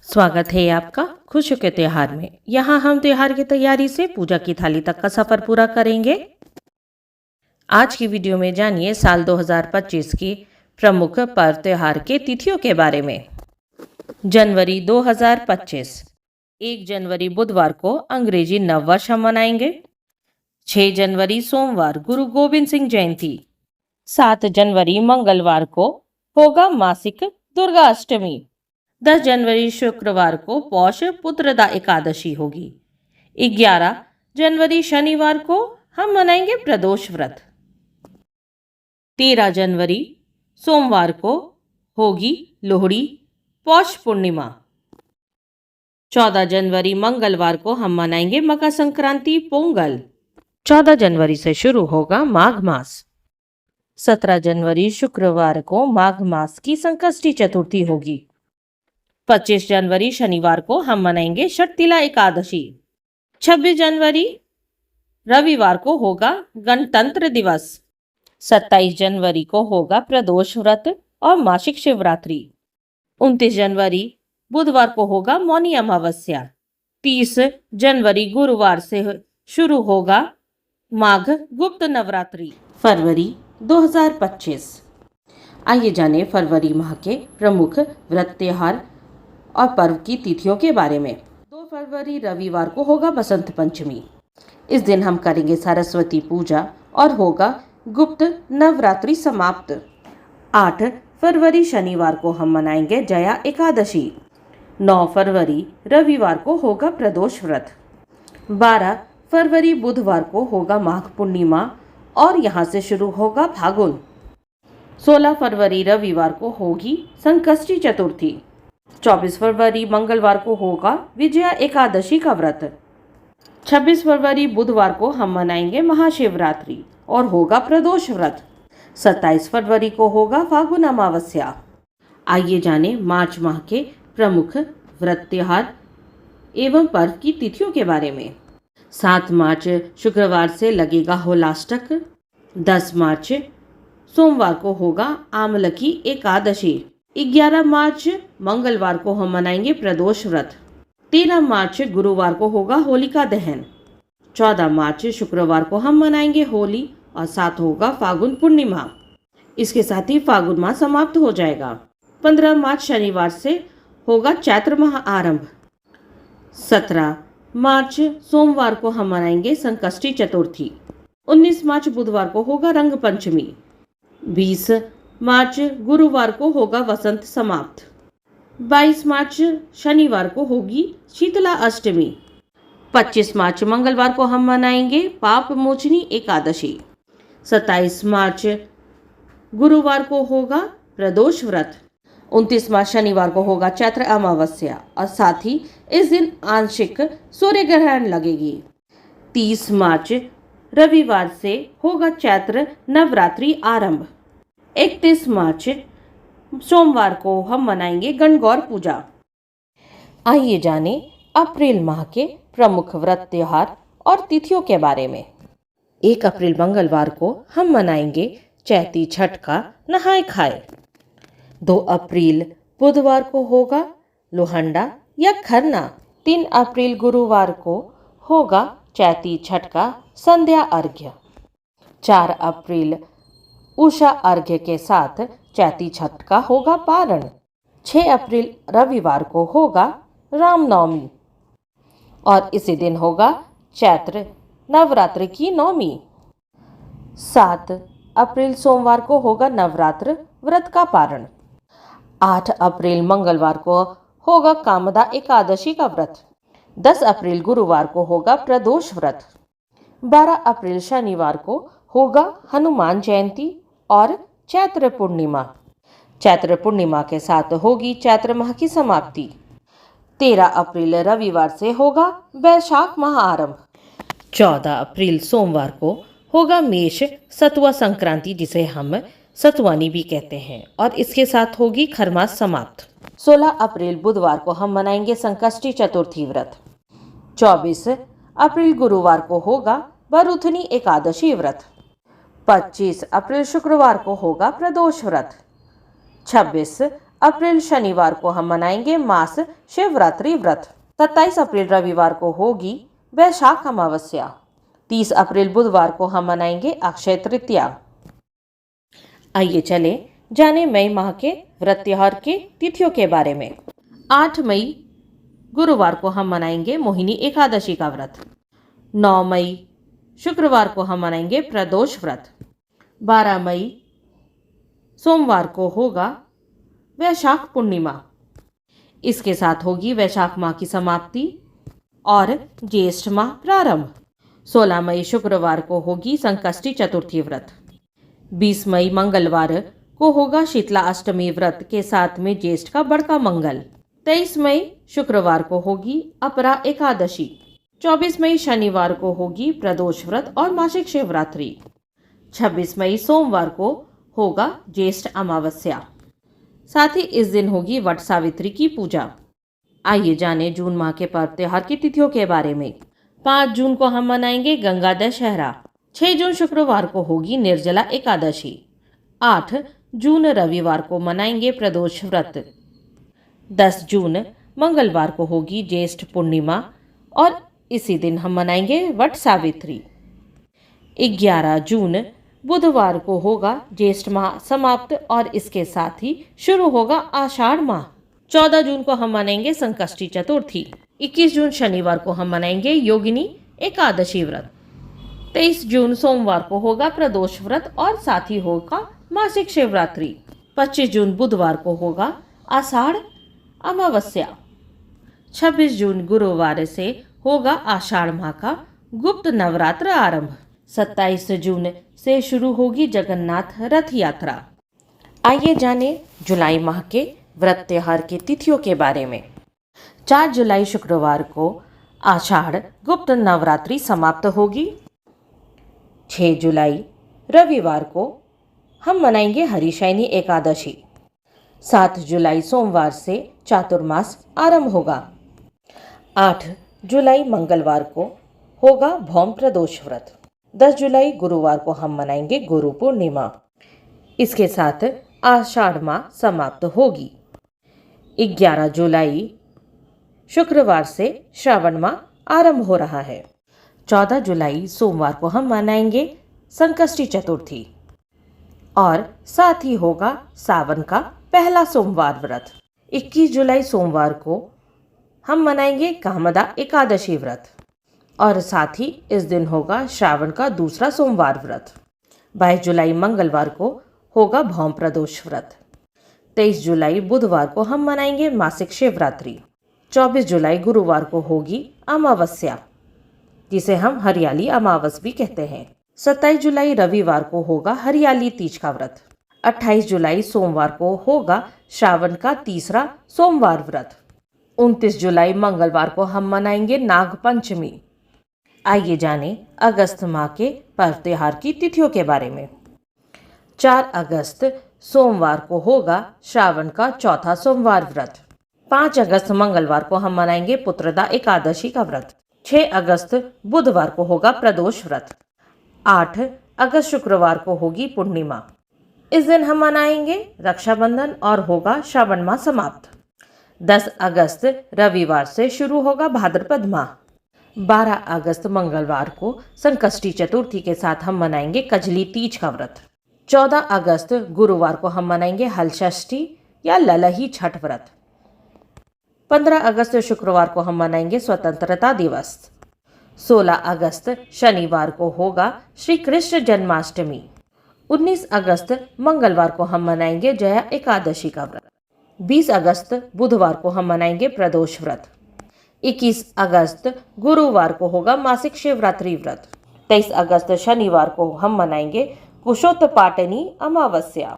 स्वागत है आपका खुशियों के त्योहार में। यहाँ हम त्योहार की तैयारी से पूजा की थाली तक का सफर पूरा करेंगे। आज की वीडियो में जानिए साल 2025 की प्रमुख पर्व त्योहार के तिथियों के बारे में। जनवरी 2025, 1 जनवरी बुधवार को अंग्रेजी नववर्ष हम मनाएंगे। 6 जनवरी सोमवार गुरु गोविंद सिंह जयंती। 7 जनवरी मंगलवार को होगा मासिक दुर्गा अष्टमी। 10 जनवरी शुक्रवार को पौष पुत्रदा एकादशी होगी। 11 जनवरी शनिवार को हम मनाएंगे प्रदोष व्रत। 13 जनवरी सोमवार को होगी लोहड़ी पौष पूर्णिमा। 14 जनवरी मंगलवार को हम मनाएंगे मकर संक्रांति पोंगल। 14 जनवरी से शुरू होगा माघ मास। 17 जनवरी शुक्रवार को माघ मास की संकष्टी चतुर्थी होगी। 25 जनवरी शनिवार को हम मनाएंगे षटतिला एकादशी। 26 जनवरी रविवार को होगा गणतंत्र दिवस। 27 जनवरी को होगा प्रदोष व्रत और मासिक शिवरात्रि। 29 जनवरी बुधवार को होगा मौनी अमावस्या। 30 जनवरी गुरुवार से शुरू होगा माघ गुप्त नवरात्रि। फरवरी 2025। आइए जाने फरवरी माह के प्रमुख व्रत त्योहार और पर्व की तिथियों के बारे में। 2 फरवरी रविवार को होगा बसंत पंचमी। इस दिन हम करेंगे सरस्वती पूजा और होगा गुप्त नवरात्रि समाप्त। 8 फरवरी शनिवार को हम मनाएंगे जया एकादशी। 9 फरवरी रविवार को होगा प्रदोष व्रत। 12 फरवरी बुधवार को होगा माघ पूर्णिमा और यहाँ से शुरू होगा फागुन। 16 फरवरी रविवार को होगी संकष्टी चतुर्थी। 24 फरवरी मंगलवार को होगा विजया एकादशी का व्रत। 26 फरवरी बुधवार को हम मनाएंगे महाशिवरात्रि और होगा प्रदोष व्रत। 27 फरवरी को होगा फागुन अमावस्या। आइए जाने मार्च माह के प्रमुख व्रत त्योहार एवं पर्व की तिथियों के बारे में। 7 मार्च शुक्रवार से लगेगा होलाष्टक। 10 मार्च सोमवार को होगा आमलकी एकादशी। 11 मार्च मंगलवार को हम मनाएंगे प्रदोष व्रत। 13 मार्च गुरुवार को होगा होलिका दहन। 14 मार्च शुक्रवार को हम मनाएंगे होली और साथ होगा फागुन पूर्णिमा। इसके साथ ही फागुन माह समाप्त हो जाएगा। 15 मार्च शनिवार से होगा चैत्र माह आरंभ। 17 मार्च सोमवार को हम मनाएंगे संकष्टी चतुर्थी। 19 मार्च बुधवार को होगा रंग पंचमी। 20 मार्च गुरुवार को होगा वसंत समाप्त। 22 मार्च शनिवार को होगी शीतला अष्टमी। 25 मार्च मंगलवार को हम मनाएंगे पाप मोचनी एकादशी। 27 मार्च गुरुवार को होगा प्रदोष व्रत। 29 मार्च शनिवार को होगा चैत्र अमावस्या और साथ ही इस दिन आंशिक सूर्य ग्रहण लगेगी। 30 मार्च रविवार से होगा चैत्र नवरात्रि आरंभ। 31 मार्च सोमवार को हम मनाएंगे गणगौर पूजा। आइए जाने अप्रैल माह के प्रमुख व्रत त्योहार और तिथियों के बारे में। 1 अप्रैल मंगलवार को हम मनाएंगे चैती छठ का नहाय खाए। 2 अप्रैल बुधवार को होगा लोहंडा या खरना। 3 अप्रैल गुरुवार को होगा चैती छठ का संध्या अर्घ्य। 4 अप्रैल उषा अर्घ्य के साथ चैती छठ का होगा पारण। 6 अप्रैल रविवार को होगा रामनवमी और इसी दिन होगा चैत्र नवरात्र की नवमी। 7 अप्रैल सोमवार को होगा नवरात्र व्रत का पारण। 8 अप्रैल मंगलवार को होगा कामदा एकादशी का व्रत। 10 अप्रैल गुरुवार को होगा प्रदोष व्रत। 12 अप्रैल शनिवार को होगा हनुमान जयंती और चैत्र पूर्णिमा। चैत्र पूर्णिमा के साथ होगी चैत्र माह की समाप्ति। 13 अप्रैल रविवार से होगा वैशाख माह आरंभ। 14 अप्रैल सोमवार को होगा मेष सतुआ संक्रांति जिसे हम सतुआनी भी कहते हैं और इसके साथ होगी खरमास समाप्त। 16 अप्रैल बुधवार को हम मनाएंगे संकष्टी चतुर्थी व्रत। 24 अप्रैल गुरुवार को होगा बरुथनी एकादशी व्रत। 25 अप्रैल शुक्रवार को होगा प्रदोष व्रत। 26 अप्रैल शनिवार को हम मनाएंगे मास शिवरात्रि व्रत। 27 अप्रैल रविवार को होगी वैशाख अमावस्या। 30 अप्रैल बुधवार को हम मनाएंगे अक्षय तृतीया। आइए चले जाने मई माह के व्रत त्योहार के तिथियों के बारे में। 8 मई गुरुवार को हम मनाएंगे मोहिनी एकादशी का व्रत। 9 मई शुक्रवार को हम मनाएंगे प्रदोष व्रत। 12 मई सोमवार को होगा वैशाख पूर्णिमा। इसके साथ होगी वैशाख माह की समाप्ति और ज्येष्ठ माह प्रारंभ। 16 मई शुक्रवार को होगी संकष्टी चतुर्थी व्रत। 20 मई मंगलवार को होगा शीतला अष्टमी व्रत के साथ में ज्येष्ठ का बड़का मंगल। 23 मई शुक्रवार को होगी अपरा एकादशी। 24 मई शनिवार को होगी प्रदोष व्रत और मासिक शिवरात्रि। 26 मई सोमवार को होगा ज्येष्ठ अमावस्या। साथ ही इस दिन होगी वट सावित्री की पूजा। आइए जाने जून माह के पर्व त्योहार की तिथियों के बारे में। 5 जून को हम मनाएंगे गंगा दशहरा। 6 जून शुक्रवार को होगी निर्जला एकादशी। 8 जून रविवार को मनाएंगे प्रदोष व्रत। 10 जून मंगलवार को होगी ज्येष्ठ पूर्णिमा और इसी दिन हम मनाएंगे वट सावित्री। 11 जून बुधवार को होगा ज्येष्ठ माह समाप्त और इसके साथ ही शुरू होगा आषाढ़ माह। 14 जून को हम मनाएंगे संकष्टी चतुर्थी। 21 जून शनिवार को हम मनाएंगे योगिनी एकादशी व्रत। 23 जून सोमवार को होगा प्रदोष व्रत और साथ ही होगा मासिक शिवरात्रि। 25 जून बुधवार को होगा आषाढ़ अमावस्या। 26 जून गुरुवार से होगा आषाढ़ माह का गुप्त नवरात्र आरंभ। 27 जून से शुरू होगी जगन्नाथ रथ यात्रा। आइए जाने जुलाई माह के व्रत त्योहार की तिथियों के बारे में। 4 जुलाई शुक्रवार को आषाढ़ गुप्त नवरात्रि समाप्त होगी। 6 जुलाई रविवार को हम मनाएंगे हरिशयनी एकादशी। 7 जुलाई सोमवार से चातुर्मास आरंभ होगा। 8 जुलाई मंगलवार को होगा भौम प्रदोष व्रत। 10 जुलाई गुरुवार को हम मनाएंगे गुरु पूर्णिमा। इसके साथ आषाढ़ माह समाप्त होगी। 11 जुलाई शुक्रवार से श्रावण माह आरंभ हो रहा है। 14 जुलाई सोमवार को हम मनाएंगे संकष्टी चतुर्थी और साथ ही होगा सावन का पहला सोमवार व्रत। 21 जुलाई सोमवार को हम मनाएंगे कामदा एकादशी व्रत और साथ ही इस दिन होगा श्रावण का दूसरा सोमवार व्रत। 22 जुलाई मंगलवार को होगा भौम प्रदोष व्रत। 23 जुलाई बुधवार को हम मनाएंगे मासिक शिवरात्रि। 24 जुलाई गुरुवार को होगी अमावस्या जिसे हम हरियाली अमावस भी कहते हैं। 27 जुलाई रविवार को होगा हरियाली तीज का व्रत। 28 जुलाई सोमवार को होगा श्रावण का तीसरा सोमवार व्रत। 29 जुलाई मंगलवार को हम मनाएंगे नाग पंचमी। आइए जाने अगस्त माह के पर्व त्योहार की तिथियों के बारे में। 4 अगस्त सोमवार को होगा श्रावण का चौथा सोमवार व्रत। 5 अगस्त मंगलवार को हम मनाएंगे पुत्रदा एकादशी का व्रत। 6 अगस्त बुधवार को होगा प्रदोष व्रत। 8 अगस्त शुक्रवार को होगी पूर्णिमा। इस दिन हम मनाएंगे रक्षाबंधन और होगा श्रावण माह समाप्त। 10 अगस्त रविवार से शुरू होगा भाद्रपद माह। 12 अगस्त मंगलवार को संकष्टी चतुर्थी के साथ हम मनाएंगे कजली तीज का व्रत। 14 अगस्त गुरुवार को हम मनाएंगे हलषष्ठी या ललही छठ व्रत। 15 अगस्त शुक्रवार को हम मनाएंगे स्वतंत्रता दिवस। 16 अगस्त शनिवार को होगा श्री कृष्ण जन्माष्टमी। 19 अगस्त मंगलवार को हम मनाएंगे जया एकादशी का व्रत। 20 अगस्त बुधवार को हम मनाएंगे प्रदोष व्रत। 21 अगस्त गुरुवार को होगा मासिक शिवरात्रि व्रत। 23 अगस्त शनिवार को हम मनाएंगे कुशोत्पाटनी अमावस्या।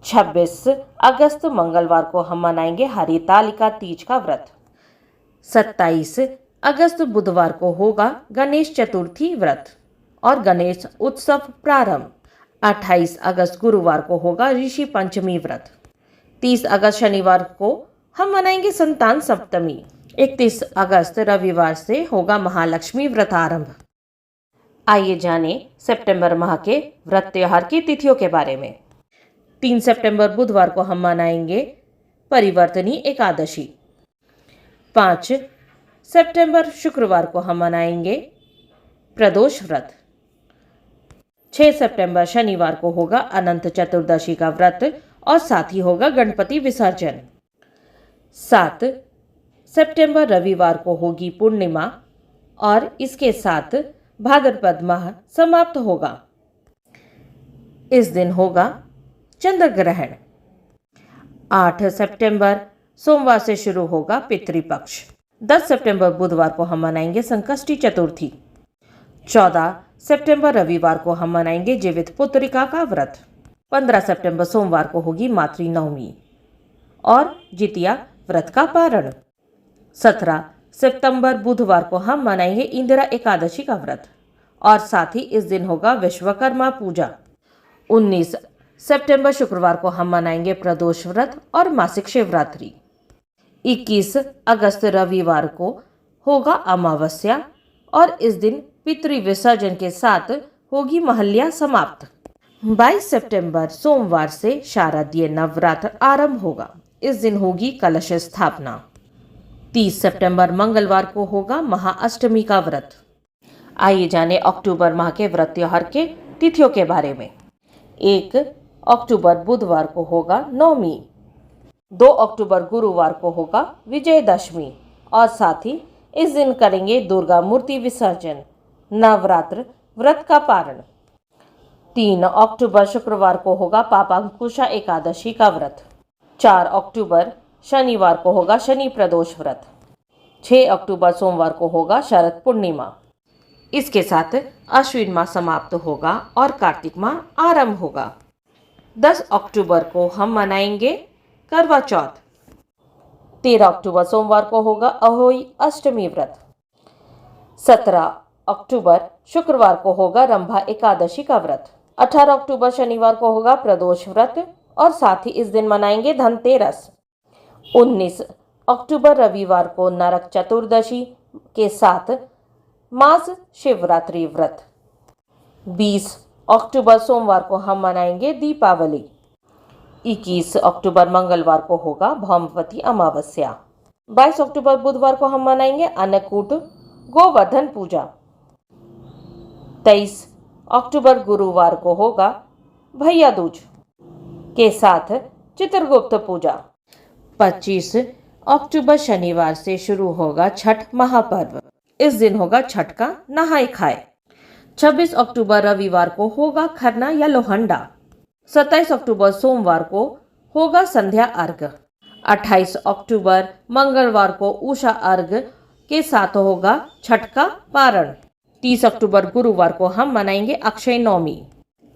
26 अगस्त मंगलवार को हम मनाएंगे हरितालिका तीज का व्रत। 27 अगस्त बुधवार को होगा गणेश चतुर्थी व्रत और गणेश उत्सव प्रारंभ। 28 अगस्त गुरुवार को होगा ऋषि पंचमी व्रत। 30 अगस्त शनिवार को हम मनाएंगे संतान सप्तमी। 31 अगस्त रविवार से होगा महालक्ष्मी व्रत आरंभ। आइए जाने सितंबर माह के व्रत त्योहार की तिथियों के बारे में। 3 सितंबर बुधवार को हम मनाएंगे परिवर्तनी एकादशी। 5 सितंबर शुक्रवार को हम मनाएंगे प्रदोष व्रत। 6 सितंबर शनिवार को होगा अनंत चतुर्दशी का व्रत और साथ ही होगा गणपति विसर्जन। 7 सितंबर रविवार को होगी पूर्णिमा और इसके साथ भाद्रपद माह समाप्त होगा। इस दिन होगा चंद्र ग्रहण। 8 सितंबर सोमवार से शुरू होगा पितृपक्ष। 10 सितंबर बुधवार को हम मनाएंगे संकष्टी चतुर्थी। 14 सितंबर रविवार को हम मनाएंगे जीवित पुत्रिका का व्रत। 15 सितंबर सोमवार को होगी मातृ नवमी और जितिया व्रत का पारण। 17 सितंबर बुधवार को हम मनाएंगे इंदिरा एकादशी का व्रत और साथ ही इस दिन होगा विश्वकर्मा पूजा। 19 सितंबर शुक्रवार को हम मनाएंगे प्रदोष व्रत और मासिक शिवरात्रि। 21 अगस्त रविवार को होगा अमावस्या और इस दिन पितृ विसर्जन के साथ होगी महल्या समाप्त। 22 सितंबर सोमवार से शारदीय नवरात्र आरंभ होगा। इस दिन होगी कलश स्थापना। 30 सितंबर मंगलवार को होगा महाअष्टमी का व्रत। आइए जाने अक्टूबर माह के व्रत त्योहार के तिथियों के बारे में। 1 अक्टूबर बुधवार को होगा नवमी। 2 अक्टूबर गुरुवार को होगा विजयदशमी और साथ ही इस दिन करेंगे दुर्गा मूर्ति विसर्जन, नवरात्र व्रत का पारण। 3 अक्टूबर शुक्रवार को होगा पापांकुशा एकादशी का व्रत। 4 अक्टूबर शनिवार को होगा शनि प्रदोष व्रत। 6 अक्टूबर सोमवार को होगा शरद पूर्णिमा। इसके साथ अश्विन माह समाप्त होगा और कार्तिक माह आरंभ होगा। 10 अक्टूबर को हम मनाएंगे करवा चौथ। 13 अक्टूबर सोमवार को होगा अहोई अष्टमी व्रत। 17 अक्टूबर शुक्रवार को होगा रंभा एकादशी का व्रत। 18 अक्टूबर शनिवार को होगा प्रदोष व्रत और साथ ही इस दिन मनाएंगे धनतेरस। 19 अक्टूबर रविवार को नरक चतुर्दशी के साथ मास शिवरात्रि व्रत। 20 अक्टूबर सोमवार को हम मनाएंगे दीपावली। 21 अक्टूबर मंगलवार को होगा भौमवती अमावस्या। 22 अक्टूबर बुधवार को हम मनाएंगे अन्नकूट गोवर्धन पूजा। 23 अक्टूबर गुरुवार को होगा भैया दूज के साथ चित्रगुप्त पूजा। 25 अक्टूबर शनिवार से शुरू होगा छठ महापर्व। इस दिन होगा छठ का नहाय खाए। 26 अक्टूबर रविवार को होगा खरना या लोहंडा। 27 अक्टूबर सोमवार को होगा संध्या अर्घ। 28 अक्टूबर मंगलवार को उषा अर्घ के साथ होगा छठ का पारण। 30 अक्टूबर गुरुवार को हम मनाएंगे अक्षय नवमी।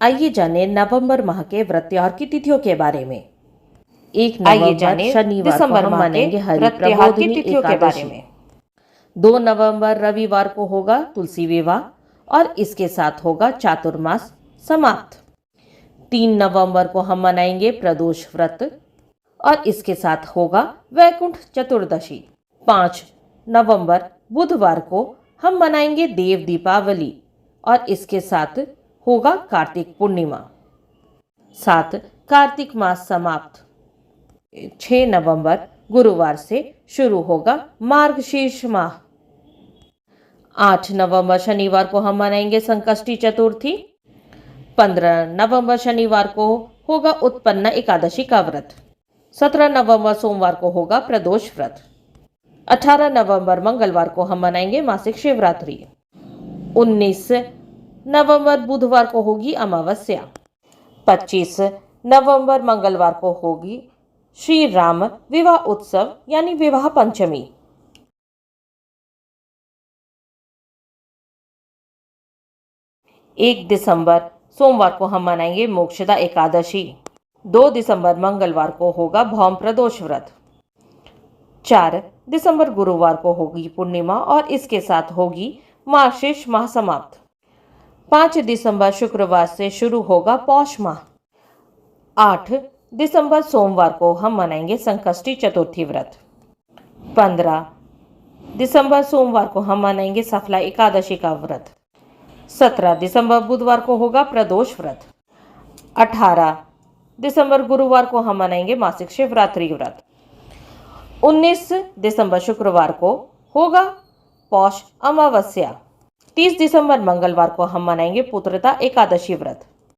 आइए जाने नवंबर माह के व्रत त्योहार की तिथियों के बारे में। 1 नवंबर शनिवार को हम मनाएंगे हरि प्रबोधिनी एकादशी। 2 नवंबर रविवार को होगा तुलसी विवाह और इसके साथ होगा चातुर्मास समाप्त। 3 नवंबर को हम मनाएंगे प्रदोष व्रत और इसके साथ होगा वैकुंठ चतुर्दशी। 5 नवंबर बुधवार को हम मनाएंगे देव दीपावली और इसके साथ होगा कार्तिक पूर्णिमा। 7 कार्तिक मास समाप्त। 6 नवंबर गुरुवार से शुरू होगा मार्गशीर्ष माह। 8 नवंबर शनिवार को हम मनाएंगे संकष्टी चतुर्थी। 15 नवंबर शनिवार को होगा उत्पन्न एकादशी का व्रत। 17 नवंबर सोमवार को होगा प्रदोष व्रत। 18 नवंबर मंगलवार को हम मनाएंगे मासिक शिवरात्रि। 19 नवंबर बुधवार को होगी अमावस्या। 25 नवंबर मंगलवार को होगी श्री राम विवाह उत्सव यानी विवाह पंचमी। 1 दिसंबर सोमवार को हम मनाएंगे मोक्षदा एकादशी। 2 दिसंबर मंगलवार को होगा भौम प्रदोष व्रत। 4 दिसंबर गुरुवार को होगी पूर्णिमा और इसके साथ होगी मार्गशीर्ष माह समाप्त। 5 दिसंबर शुक्रवार से शुरू होगा पौष माह। 8 दिसंबर सोमवार को हम मनाएंगे संकष्टी चतुर्थी व्रत। 15 दिसंबर सोमवार को हम मनाएंगे सफला एकादशी का व्रत। 17 दिसंबर बुधवार को होगा प्रदोष व्रत। 18 दिसंबर गुरुवार को हम मनाएंगे मासिक शिवरात्रि व्रत। 19 दिसंबर शुक्रवार को होगा पौष अमावस्या। 30 दिसंबर मंगलवार को हम मनाएंगे पुत्रदा एकादशी व्रत।